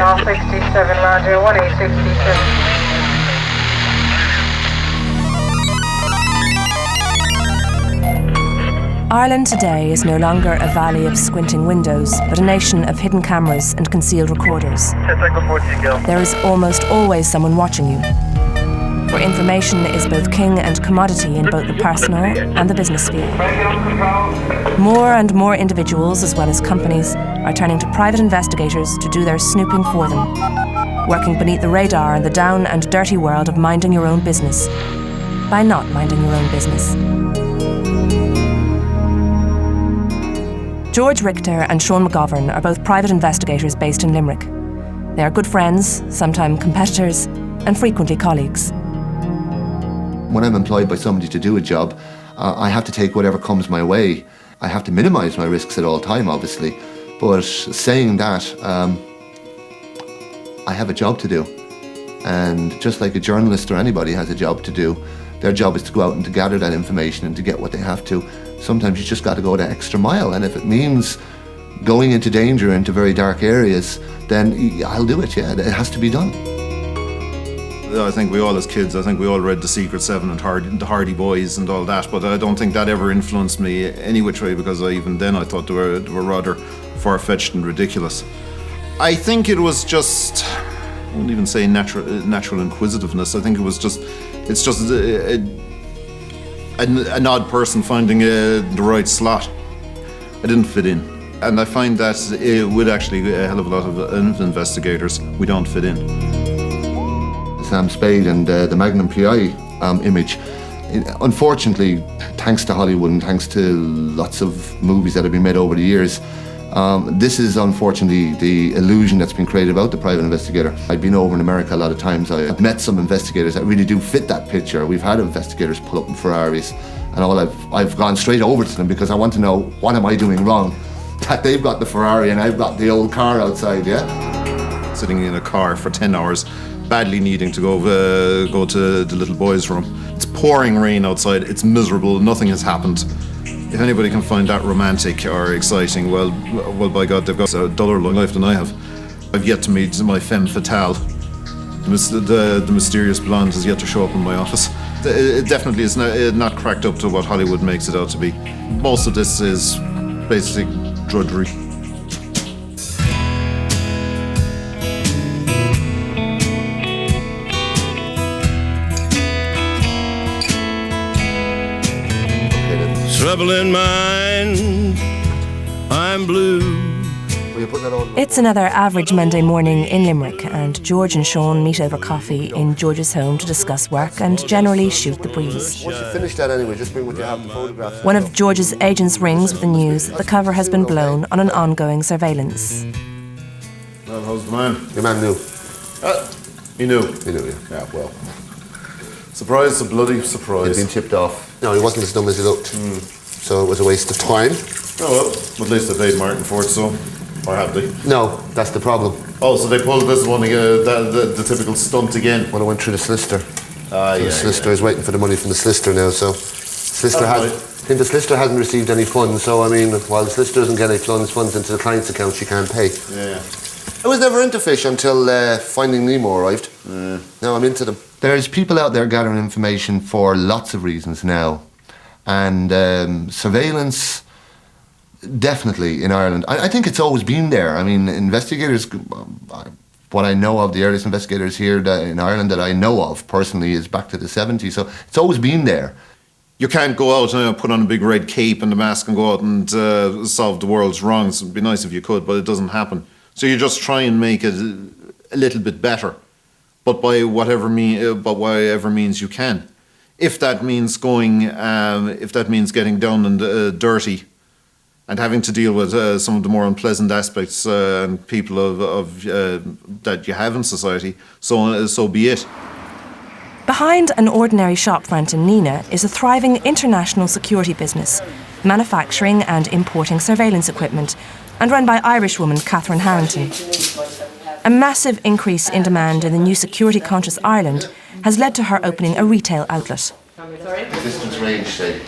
all 67, Roger, 1867. Ireland today is no longer a valley of squinting windows, but a nation of hidden cameras and concealed recorders. There is almost always someone watching you. For information is both king and commodity in both the personal and the business sphere. More and more individuals, as well as companies, are turning to private investigators to do their snooping for them, working beneath the radar in the down and dirty world of minding your own business, by not minding your own business. George Richter and Sean McGovern are both private investigators based in Limerick. They are good friends, sometimes competitors, and frequently colleagues. When I'm employed by somebody to do a job, I have to take whatever comes my way. I have to minimise my risks at all time, obviously. But saying that, I have a job to do. And just like a journalist or anybody has a job to do, their job is to go out and to gather that information and to get what they have to. Sometimes you just got to go that extra mile, and if it means going into danger, into very dark areas, then I'll do it, yeah, it has to be done. I think we all, as kids, I think we all read The Secret Seven and the Hardy Boys and all that, but I don't think that ever influenced me any which way, because even then I thought they were rather far-fetched and ridiculous. I think it was just, I wouldn't even say natural inquisitiveness. I think it's just an odd person finding the right slot. I didn't fit in. And I find that with actually a hell of a lot of investigators, we don't fit in. Sam Spade and the Magnum PI image, unfortunately, thanks to Hollywood and thanks to lots of movies that have been made over the years, this is unfortunately the illusion that's been created about the private investigator. I've been over in America a lot of times. I've met some investigators that really do fit that picture. We've had investigators pull up in Ferraris, and I've gone straight over to them because I want to know, what am I doing wrong? That they've got the Ferrari and I've got the old car outside, yeah? Sitting in a car for 10 hours, badly needing to go to the little boy's room. It's pouring rain outside, it's miserable, nothing has happened. If anybody can find that romantic or exciting, well, by God, they've got a duller life than I have. I've yet to meet my femme fatale. The mysterious blonde has yet to show up in my office. It definitely is not cracked up to what Hollywood makes it out to be. Most of this is basic drudgery. Trouble in mind, I'm blue. It's another average Monday morning in Limerick, and George and Sean meet over coffee in George's home to discuss work and generally shoot the breeze. Once you finish that anyway, just bring what you have, the photographs. One of George's agents rings with the news that the cover has been blown on an ongoing surveillance. Well, how's the man? Your man knew. He knew. He knew, yeah. Yeah, well. Surprise, a bloody surprise. He'd been tipped off. No, he wasn't as dumb as he looked. So it was a waste of time. Oh well, at least they paid Martin for it, so. Or have they? No, that's the problem. Oh, so they pulled this one again, the typical stunt again. When I went through the solicitor. Yeah. The solicitor is waiting for the money from the solicitor now, so the solicitor hasn't received any funds, so I mean, while the solicitor doesn't get any funds into the client's account, she can't pay. Yeah. I was never into fish until Finding Nemo arrived. Now I'm into them. There's people out there gathering information for lots of reasons now. And surveillance, definitely in Ireland. I think it's always been there. I mean, investigators, what I know of, the earliest investigators here in Ireland that I know of personally is back to the 70s. So it's always been there. You can't go out and put on a big red cape and a mask and go out and solve the world's wrongs. It'd be nice if you could, but it doesn't happen. So you just try and make it a little bit better, but by whatever means you can. If that means getting down and dirty, and having to deal with some of the more unpleasant aspects and people of that you have in society, so be it. Behind an ordinary shopfront in Nina is a thriving international security business, manufacturing and importing surveillance equipment, and run by Irish woman Catherine Harrington. A massive increase in demand in the new security-conscious Ireland has led to her opening a retail outlet. Distance range, say.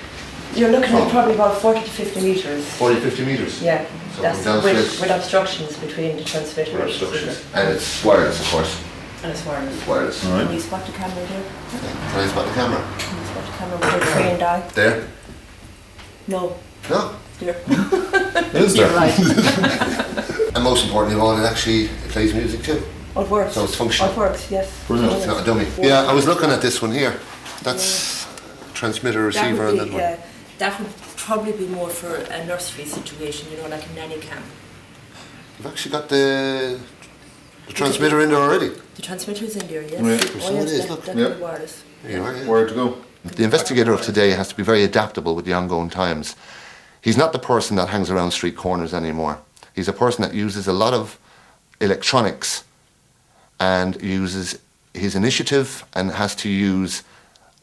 You're looking at probably about 40 to 50 metres. 40, 50 metres? Yeah, So that's downstairs. with obstructions between the transmitter and the receiver. And it's wireless, of course. And it's wireless. It's wireless. All right. Can you spot the camera there? Can I spot the camera? Can you spot the camera with the trained eye? There? No, No. there. Is You're there? right. And most importantly of all, it plays music too. Oh, it works. So it's functional. Oh, it works, yes. Brilliant. It's not a dummy. Yeah, I was looking at this one here. That's transmitter, receiver, and that one. That would probably be more for a nursery situation, you know, like a nanny cam. You've actually got the transmitter in there already. The transmitter is in there, yes. Yeah. So it is, look. Definitely wireless. There you are, yeah. Where to go? The investigator of today has to be very adaptable with the ongoing times. He's not the person that hangs around street corners anymore. He's a person that uses a lot of electronics and uses his initiative and has to use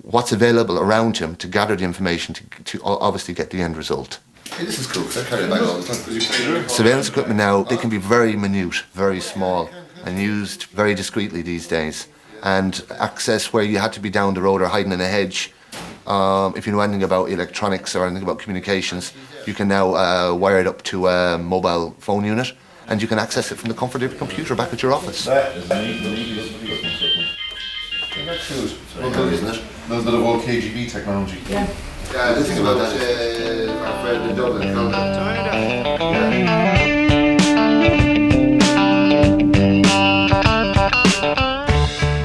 what's available around him to gather the information to obviously get the end result. Hey, this is cool because I carry it back all the time. Surveillance equipment now, they can be very minute, very small and used very discreetly these days. And access where you had to be down the road or hiding in a hedge. If you know anything about electronics or anything about communications, you can now wire it up to a mobile phone unit and you can access it from the comfort of your computer back at your office. That is the neatest equipment. Isn't it? There's a bit of old KGB technology. Yeah. Yeah, the thing about that is our friend in Dublin called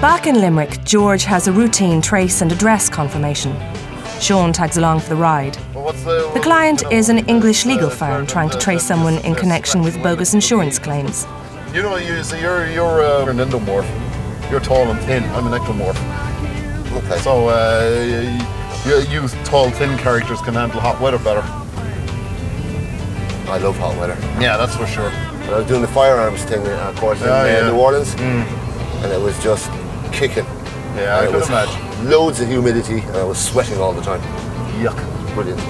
Back in Limerick, George has a routine trace and address confirmation. Sean tags along for the ride. The client is an English legal firm trying to trace someone in connection with bogus insurance claims. You know, you're an endomorph. You're tall and thin. I'm an ectomorph. Okay. So you tall, thin characters can handle hot weather better. I love hot weather. Yeah, that's for sure. I was doing the firearms thing, of course, in New Orleans, and it was just kicking. Yeah, I And can imagine. Loads of humidity, and I was sweating all the time. Yuck. Brilliant.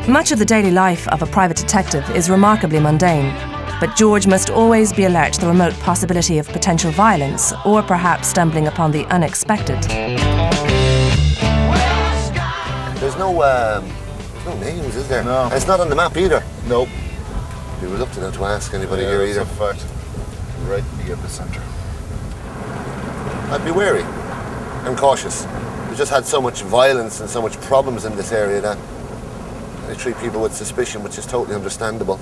Much of the daily life of a private detective is remarkably mundane, but George must always be alert to the remote possibility of potential violence or perhaps stumbling upon the unexpected. There's no names, is there? No. And it's not on the map either. Nope. Be reluctant not to ask anybody here either. That's a fact. Right in the epicenter. I'd be wary and cautious. We've just had so much violence and so much problems in this area that they treat people with suspicion, which is totally understandable.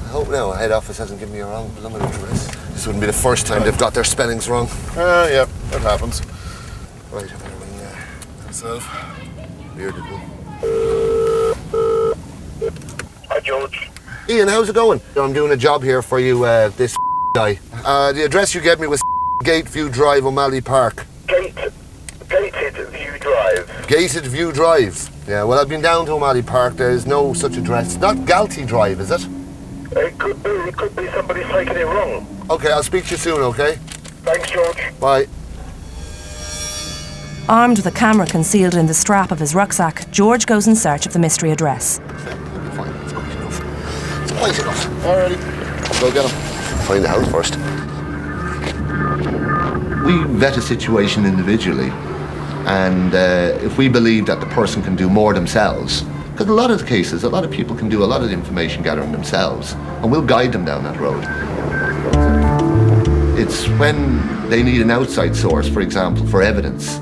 I hope now head office hasn't given me a wrong blooming address. This wouldn't be the first time they've got their spellings wrong. Yeah, that happens. Right, I better ring Myself. bearded one. Hi, George. Ian, how's it going? I'm doing a job here for you, this guy. The address you gave me was Gateview Drive, O'Malley Park. Gated View Drive. Gated View Drive. Yeah, well, I've been down to O'Malley Park. There's no such address. It's not Galtee Drive, is it? It could be somebody's taking it wrong. Okay, I'll speak to you soon, okay? Thanks, George. Bye. Armed with a camera concealed in the strap of his rucksack, George goes in search of the mystery address. Fine, it's quite enough. It's quite enough. Alrighty. I'll go get him. Find the house first. We vet a situation individually, and if we believe that the person can do more themselves, because a lot of the cases, a lot of people can do a lot of the information gathering themselves, and we'll guide them down that road. It's when they need an outside source, for example, for evidence,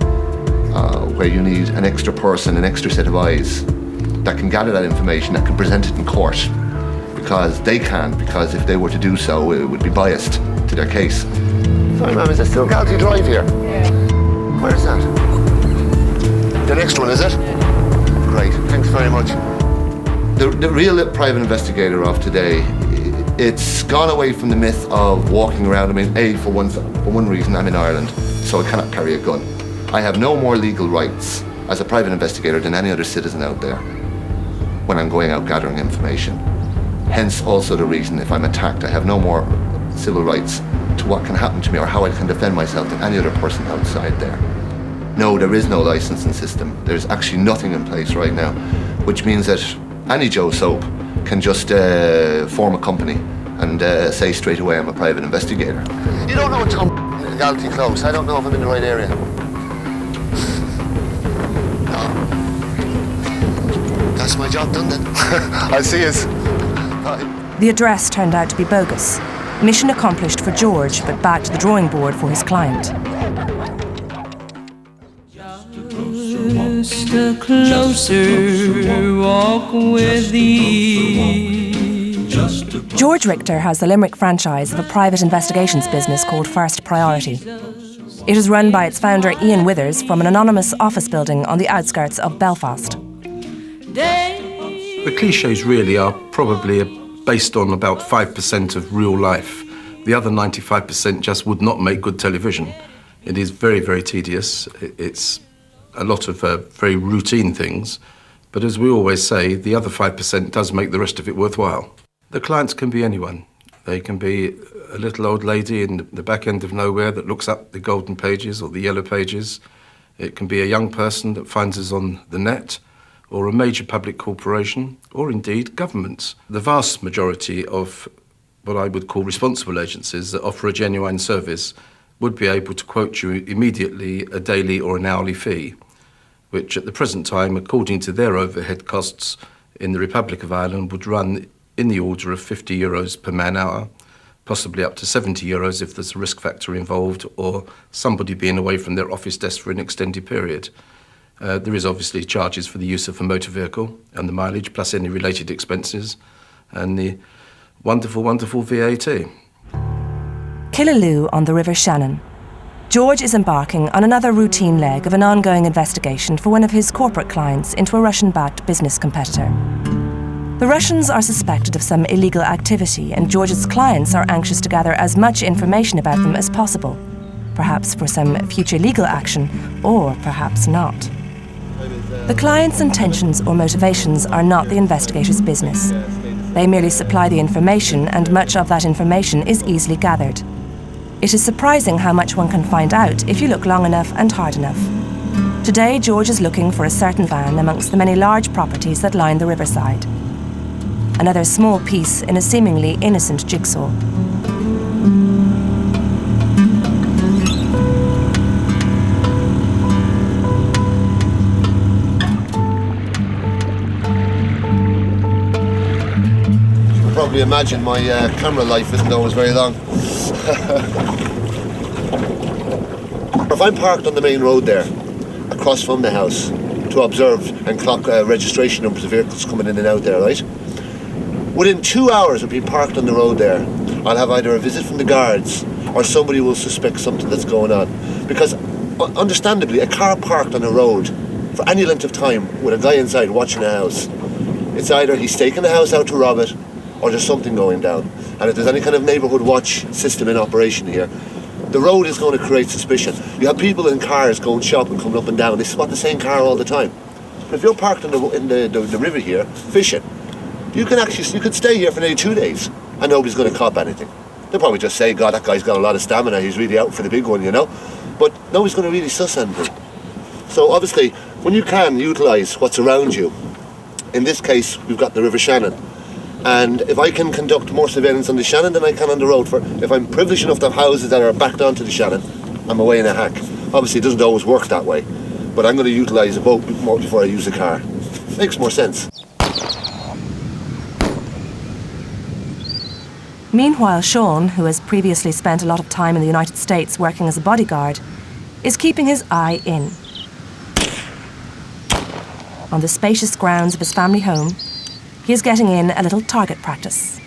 where you need an extra person, an extra set of eyes that can gather that information, that can present it in court, because they can, because if they were to do so, it would be biased to their case. Sorry, ma'am, is that still Galtee Drive here? Yeah. Where is that? The next one, is it? Great, thanks very much. The real private investigator of today, it's gone away from the myth of walking around. I mean, for one reason, I'm in Ireland, so I cannot carry a gun. I have no more legal rights as a private investigator than any other citizen out there when I'm going out gathering information. Hence also the reason if I'm attacked, I have no more civil rights to what can happen to me or how I can defend myself than any other person outside there. No, there is no licensing system. There's actually nothing in place right now, which means that any Joe Soap can just form a company and say straight away I'm a private investigator. You don't know Galtee close. I don't know if I'm in the right area. No. That's my job done then. I'll see you. The address turned out to be bogus. Mission accomplished for George, but back to the drawing board for his client. Just a closer walk with thee. George Richter has the Limerick franchise of a private investigations business called First Priority. It is run by its founder Ian Withers from an anonymous office building on the outskirts of Belfast. The cliches really are probably based on about 5% of real life. The other 95% just would not make good television. It is very, very tedious. It's a lot of very routine things. But as we always say, the other 5% does make the rest of it worthwhile. The clients can be anyone. They can be a little old lady in the back end of nowhere that looks up the golden pages or the yellow pages. It can be a young person that finds us on the net, or a major public corporation, or indeed governments. The vast majority of what I would call responsible agencies that offer a genuine service would be able to quote you immediately a daily or an hourly fee, which at the present time, according to their overhead costs in the Republic of Ireland, would run in the order of €50 per man-hour, possibly up to €70 if there's a risk factor involved or somebody being away from their office desk for an extended period. There is obviously charges for the use of a motor vehicle and the mileage, plus any related expenses, and the wonderful, wonderful VAT. Killaloe on the River Shannon. George is embarking on another routine leg of an ongoing investigation for one of his corporate clients into a Russian-backed business competitor. The Russians are suspected of some illegal activity, and George's clients are anxious to gather as much information about them as possible, perhaps for some future legal action, or perhaps not. The client's intentions or motivations are not the investigator's business. They merely supply the information, and much of that information is easily gathered. It is surprising how much one can find out if you look long enough and hard enough. Today, George is looking for a certain van amongst the many large properties that line the riverside. Another small piece in a seemingly innocent jigsaw. You can probably imagine my camera life isn't always very long. If I'm parked on the main road there, across from the house, to observe and clock registration numbers of vehicles coming in and out there, right? Within 2 hours of being parked on the road there, I'll have either a visit from the guards or somebody will suspect something that's going on. Because, understandably, a car parked on a road for any length of time with a guy inside watching a house, it's either he's taking the house out to rob it or there's something going down. And if there's any kind of neighbourhood watch system in operation here, the road is going to create suspicion. You have people in cars going shopping, coming up and down. They spot the same car all the time. But if you're parked in the river here, fishing, you could stay here for nearly 2 days and nobody's going to cop anything. They'll probably just say, God, that guy's got a lot of stamina, he's really out for the big one, you know? But nobody's going to really suss anything. So obviously, when you can utilise what's around you, in this case, we've got the River Shannon. And if I can conduct more surveillance on the Shannon than I can on the road, if I'm privileged enough to have houses that are backed onto the Shannon, I'm away in a hack. Obviously, it doesn't always work that way, but I'm going to utilise a boat more before I use a car. Makes more sense. Meanwhile, Sean, who has previously spent a lot of time in the United States working as a bodyguard, is keeping his eye in. On the spacious grounds of his family home, he is getting in a little target practice.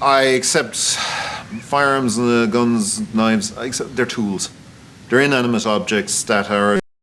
I accept firearms, guns, knives. They're tools. They're inanimate objects that are